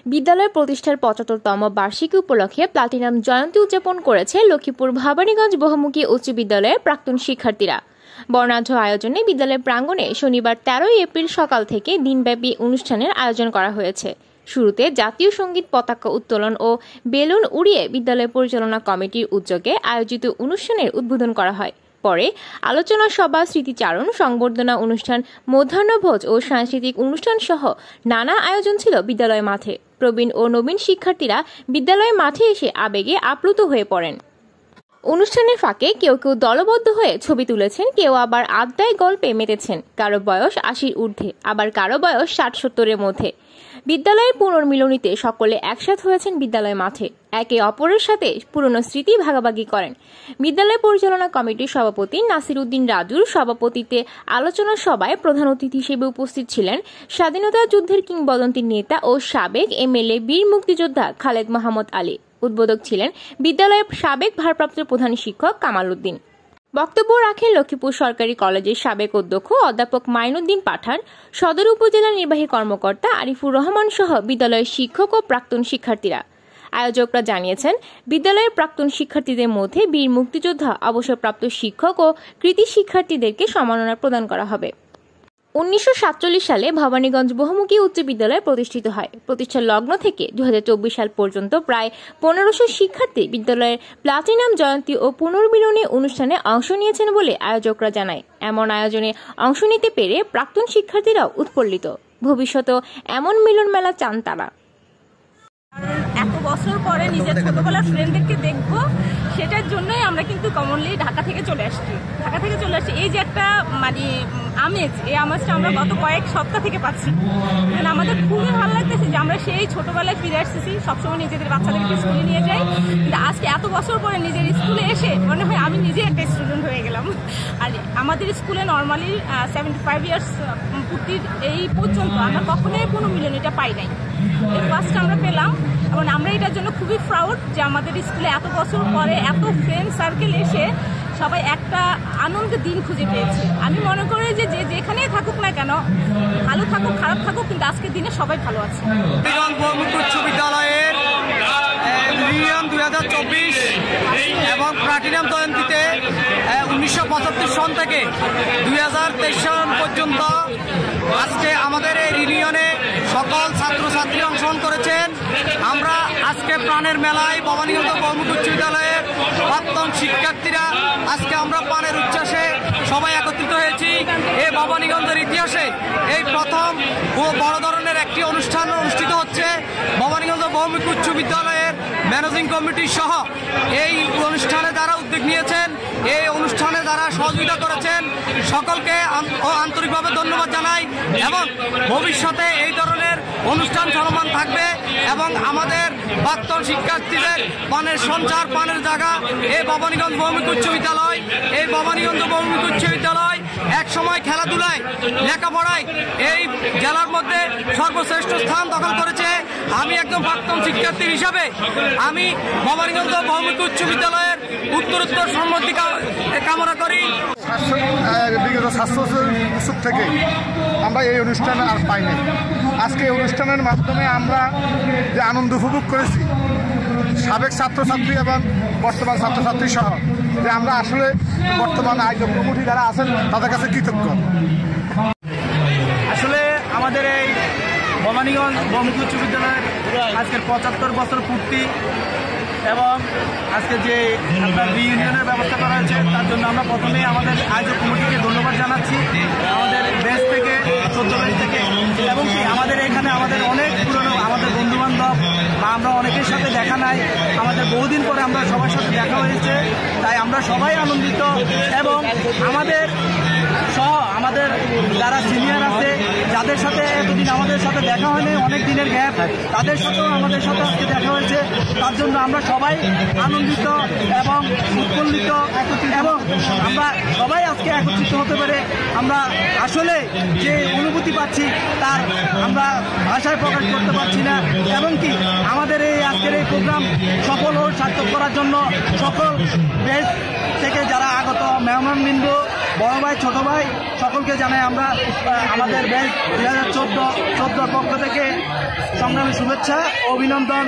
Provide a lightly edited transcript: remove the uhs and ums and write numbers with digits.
বিদ্যালয় প্রতিষ্ঠার ৭৫তম বার্ষিকী উপলক্ষে প্লাটিনাম জয়ন্তী উদযাপন করেছে লক্ষ্মীপুর ভবানীগঞ্জ বহুমুখী উচ্চ বিদ্যালয়ের প্রাক্তন শিক্ষার্থীরা। বর্ণাঢ্য আয়োজনে বিদ্যালয়ের প্রাঙ্গণে শনিবার ১৩ এপ্রিল সকাল থেকে দিনব্যাপী অনুষ্ঠানের আয়োজন করা হয়েছে। শুরুতে জাতীয় সঙ্গীত পতাকা উত্তোলন ও বেলুন উড়িয়ে বিদ্যালয় পরিচালনা কমিটির উদ্যোগে আয়োজিত অনুষ্ঠানের উদ্বোধন করা হয়। পরে আলোচনা সভা, স্মৃতিচারণ, সংবর্ধনা অনুষ্ঠান, মধ্যাহ্নভোজ ও সাংস্কৃতিক অনুষ্ঠান সহ নানা আয়োজন ছিল বিদ্যালয় মাঠে। প্রবীণ ও নবীন শিক্ষার্থীরা বিদ্যালয় মাঠে এসে আবেগে আপ্লুত হয়ে পড়েন। অনুষ্ঠানের ফাঁকে কেউ কেউ দলবদ্ধ হয়ে ছবি তুলেছেন, কেউ আবার আড্ডায় গল্পে মেতেছেন। কারো বয়স ৮০-র ঊর্ধ্বে, আবার কারো বয়স ৬০-৭০-এর মধ্যে। বিদ্যালয়ের পুনর্মিলনীতে সকলে একসাথ হয়েছেন বিদ্যালয় মাঠে, একে অপরের সাথে পুরনো স্মৃতি ভাগাভাগি করেন। বিদ্যালয় পরিচালনা কমিটির সভাপতি নাসির উদ্দিন রাজুর সভাপতিত্বে আলোচনা সভায় প্রধান অতিথি হিসেবে উপস্থিত ছিলেন স্বাধীনতা যুদ্ধের কিংবদন্তি নেতা ও সাবেক এমএলএ বীর মুক্তিযোদ্ধা খালেদ মাহমুদ আলী। উদ্বোধক ছিলেন বিদ্যালয়ের সাবেক ভারপ্রাপ্ত প্রধান শিক্ষক কামাল উদ্দিন। বক্তব্য রাখেন লক্ষ্মীপুর সরকারি কলেজের সাবেক অধ্যক্ষ অধ্যাপক মাইনুদ্দিন পাঠান, সদর উপজেলা নির্বাহী কর্মকর্তা আরিফুর রহমান সহ বিদ্যালয়ের শিক্ষক ও প্রাক্তন শিক্ষার্থীরা। আয়োজকরা জানিয়েছেন, বিদ্যালয়ের প্রাক্তন শিক্ষার্থীদের মধ্যে বীর মুক্তিযোদ্ধা, অবসরপ্রাপ্ত শিক্ষক ও কৃতি শিক্ষার্থীদেরকে সম্মাননা প্রদান করা হবে। ১৯৪৭ সালে ভবানীগঞ্জ বহুমুখী উচ্চ বিদ্যালয় প্রতিষ্ঠিত হয়। প্রতিষ্ঠার লগ্ন থেকে ২০২৪ সাল পর্যন্ত প্রায় ১৫০০ শিক্ষার্থী বিদ্যালয়ের প্লাটিনাম জয়ন্তী ও পুনর্মিলনী অনুষ্ঠানে অংশ নিয়েছেন বলে আয়োজকরা জানায়। এমন আয়োজনে অংশ নিতে পেরে প্রাক্তন শিক্ষার্থীরাও উৎফুল্লিত। ভবিষ্যতেও এমন মিলন মেলা চান তারা। এত বছর পরে নিজের ছোটবেলার ফ্রেন্ডদেরকে দেখবো, সেটার জন্যই আমরা কিন্তু কমনলি ঢাকা থেকে চলে আসছি। এই যে একটা মানে আমেজ, এই আমেজটা আমরা গত কয়েক সপ্তাহ থেকে পাচ্ছি। আমাদের খুবই ভালো লাগতেছে যে আমরা সেই ছোটবেলায় ফিরে আসতেছি। সবসময় নিজেদের বাচ্চাদেরকে স্কুলে নিয়ে যাই, কিন্তু আজকে এত বছর পরে নিজের স্কুলে এসে মনে হয় আমি নিজে একটা স্টুডেন্ট হয়ে গেলাম। আর আমাদের স্কুলে নর্মালি 75 ইয়ার্স পূর্তির এই পর্যন্ত আমরা কখনোই কোনো মিলনীটা পাই নাই। এই ফার্স্ট আমরা পেলাম এবং আমরা এটার জন্য খুবই প্রাউড যে আমাদের স্কুলে এত বছর পরে এত ফ্রেন্ড সার্কেল এসে সবাই একটা আনন্দের দিন খুঁজে পেয়েছে। আমি মনে করি যে যেখানেই থাকুক না কেন, ভালো থাকুক খারাপ থাকুক, কিন্তু আজকের দিনে সবাই ভালো আছে। উচ্চ বিদ্যালয়ের রিউনিয়ন ২০২৪ এবং প্লাটিনাম জয়ন্তীতে ১৯৭৫ সন থেকে ২০২৩ সন পর্যন্ত আজকে আমাদের এই রিউনিয়নে সকল ছাত্রছাত্রী অংশগ্রহণ করেছেন। আমরা আজকে প্রাণের মেলায় ভবানীগঞ্জ বহুমুখী উচ্চ বিদ্যালয়ের প্রাক্তন শিক্ষার্থীরা আজকে আমরা প্রাণের উচ্ছ্বাসে সবাই একত্রিত হয়েছি। এই ভবানীগঞ্জের ইতিহাসে এই প্রথম ও বড় ধরনের একটি অনুষ্ঠান অনুষ্ঠিত হচ্ছে। ভবানীগঞ্জ বহুমুখী উচ্চ বিদ্যালয়ের ম্যানেজিং কমিটি সহ এই অনুষ্ঠানে যারা উদ্যোগ নিয়েছেন, এই অনুষ্ঠানে যারা সহযোগিতা করেছেন, সকলকে আন্তরিকভাবে ধন্যবাদ জানাই। এবং ভবিষ্যতে এই ধরনের অনুষ্ঠান চলমান থাকবে এবং আমাদের প্রাক্তন শিক্ষার্থীদের পানের সঞ্চার, পানের জায়গা এই ভবানীগঞ্জ বহুমুখী উচ্চ বিদ্যালয়। এই ভবানীগঞ্জ বহুমুখী উচ্চ বিদ্যালয় এক সময় খেলাধুলায়, লেখাপড়ায় এই জেলার মধ্যে সর্বশ্রেষ্ঠ স্থান দখল করেছে। আমি একজন প্রাক্তন শিক্ষার্থী হিসাবে আমি ভবানীগঞ্জ বহুমুখী উচ্চ বিদ্যালয়ের উত্তরোত্তর সমৃদ্ধি কামনা করি। বিগত ৭০ বছর থেকে আমরা এই অনুষ্ঠান আর পাইনি। আজকে এই অনুষ্ঠানের মাধ্যমে আমরা যে আনন্দ উপভোগ করেছি, সাবেক ছাত্রছাত্রী এবং বর্তমান ছাত্রছাত্রী সহ, যে আমরা আসলে বর্তমান আয়োজক কমিটি যারা আছেন তাদের কাছে কৃতজ্ঞ। আসলে আমাদের এই ভবানীগঞ্জ বহুমুখী উচ্চ বিদ্যালয়ের আজকের ৭৫ বছর পূর্তি এবং আজকে যে আপনার রিইউনিয়নের ব্যবস্থা করা হয়েছে, তার জন্য আমরা প্রথমে আমাদের আয়োজক কমিটিকে ধন্যবাদ জানাচ্ছি। আমাদের দেশ থেকে ১৪ দেশ থেকে, এবং কি আমাদের এখানে আমাদের অনেক পুরনো আমাদের বন্ধুবান্ধব বা আমরা অনেকের সাথে দেখা নাই, আমাদের বহুদিন পরে আমরা সবার সাথে দেখা হয়েছে, তাই আমরা সবাই আনন্দিত। এবং আমাদের সহ আমাদের যারা সিনিয়র আছে, যাদের সাথে এতদিন আমাদের সাথে দেখা হয়নি, অনেক দিনের গ্যাপ, তাদের সাথেও আমাদের সাথে আজকে দেখা হয়েছে। তার জন্য আমরা সবাই আনন্দিত এবং উৎফুল্লিত, এবং আমরা সবাই আজকে একত্রিত হতে পেরে আমরা আসলে যে অনুভূতি পাচ্ছি তার আমরা ভাষায় প্রকাশ করতে পারছি না। এবং কি আমাদের এই আজকের এই প্রোগ্রাম সফল ও সার্থক করার জন্য সকল দেশ থেকে যারা আগত মেহমানবৃন্দ, বড় ভাই ছোট ভাই সকলকে জানাই আমরা আমাদের ব্যাচ 2014 পক্ষ থেকে সংগ্রামী শুভেচ্ছা ও অভিনন্দন।